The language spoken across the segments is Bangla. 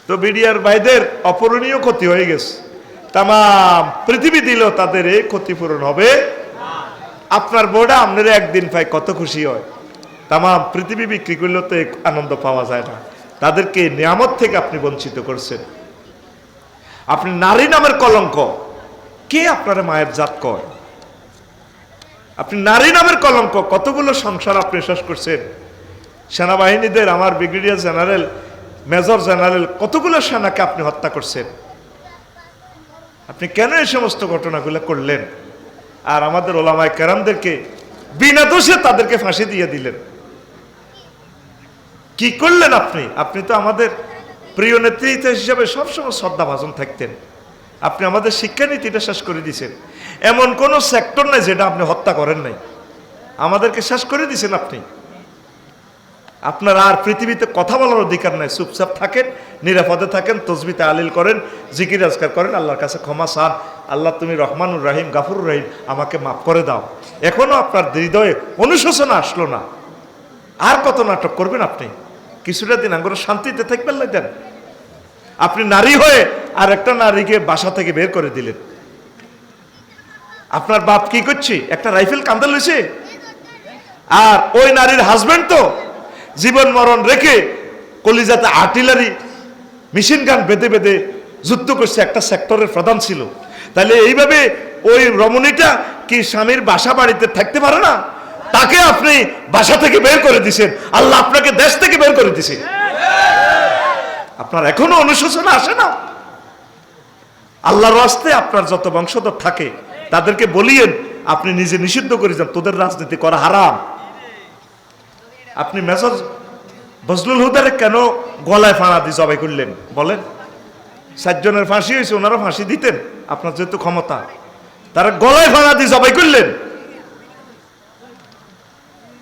তো বিডিআর ভাইদের অপূরণীয় ক্ষতি হয়ে গেছে। তাম পৃথিবী দিল তাদের এই ক্ষতিপূরণ হবে। আপনার বোর্ডে আপনারা একদিন পাই কত খুশি হয়, তাম পৃথিবী বিক্রি করলেও তো আনন্দ পাওয়া যায় না। তাদেরকে নিয়ামত থেকে আপনি বঞ্চিত করছেন। আপনি নারী নামের কলঙ্ক, কে আপনারা মায়ের জাত কয়? আপনি নারী নামের কলঙ্ক, কতগুলো সংসার আপনি শেষ করছেন। সেনাবাহিনীদের, আমার ব্রিগেডিয়ার জেনারেল, মেজর জেনারেল, কতগুলো সেনাকে আপনি হত্যা করছেন। আপনি কেন এই সমস্ত ঘটনাগুলো করলেন? আর আমাদের ওলামায়ে কেরামদেরকে বিনা দোষে তাদেরকে ফাঁসি দিয়ে দিলেন। কি করলেন আপনি? আপনি তো আমাদের প্রিয় নেতৃত্ব হিসাবে সবসময় শ্রদ্ধাভাজন থাকতেন। আপনি আমাদের শিক্ষানীতিটা শেষ করে দিয়েছেন। এমন কোন সেক্টর নাই যেটা আপনি হত্যা করেন নাই, আমাদেরকে শেষ করে দিয়েছেন আপনি। আপনার আর পৃথিবীতে কথা বলার অধিকার নাই। চুপচাপ থাকেন, নিরাপদে থাকেন, তসবিহ তাহলিল করেন, জিকির আজকার করেন, আল্লাহর কাছে ক্ষমা চান। আল্লাহ তুমি রহমানুর রহিম, গাফুরুর রহিম, আমাকে মাফ করে দাও। এখনো আপনার হৃদয়ে অনুশোচনা আসলো না। আর কত নাটক করবেন আপনি? কিছুটা দিন আঙ্গুর শান্তিতে থাকবেন না দেন। আপনি নারী হয়ে আর একটা নারীকে বাসা থেকে বের করে দিলেন। আপনার বাপ কি করছে? একটা রাইফেল কাঁধে লইছে। আর ওই নারীর হাজবেন্ড তো জীবন মরণ রেখে কলিজাতে আর্টিলারি মেশিন গান বেঁধে বেঁধে যুদ্ধ করছে, একটা সেক্টরের প্রধান ছিল। তাহলে এইভাবে ওই রমণীটা কি স্বামীর বাসা বাড়িতে থাকতে পারে না? তাকে আপনি বাসা থেকে বের করে দিছেন, আল্লাহ আপনাকে দেশ থেকে বের করে দিছে। আপনার এখনো অনুশোচনা আসে না? আল্লাহর রাস্তে আপনার যত বংশধর থাকে তাদেরকে বলিয়েন, আপনি নিজে নিষিদ্ধ করে যান, তোদের রাজনীতি করা হারাম। আপনি মেজর বজলুল হুদারে কেন গলায় ফাঁড়া দিয়ে জবাই করলেন বলেন? 7 জনের ফাঁসি হয়েছে, ওনারা ফাঁসি দিতেন, আপনার যেহেতু ক্ষমতা, তারা গলায় ফাঁড়া দিয়ে জবাই করলেন।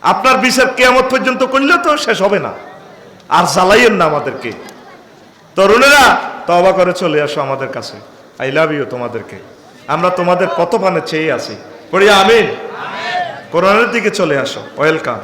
আপনার বিচার কিয়ামত পর্যন্ত করলে তো শেষ হবে না। আর জ্বালাইয়েন না আমাদেরকে। তরুণেরা তওবা করে চলে আসো আমাদের কাছে। আই লাভ ইউ তোমাদেরকে। আমরা তোমাদের পথপানে চেয়ে আছি। পড়ি আমিন। কোরআনের দিকে চলে আসো। ওয়েলকাম।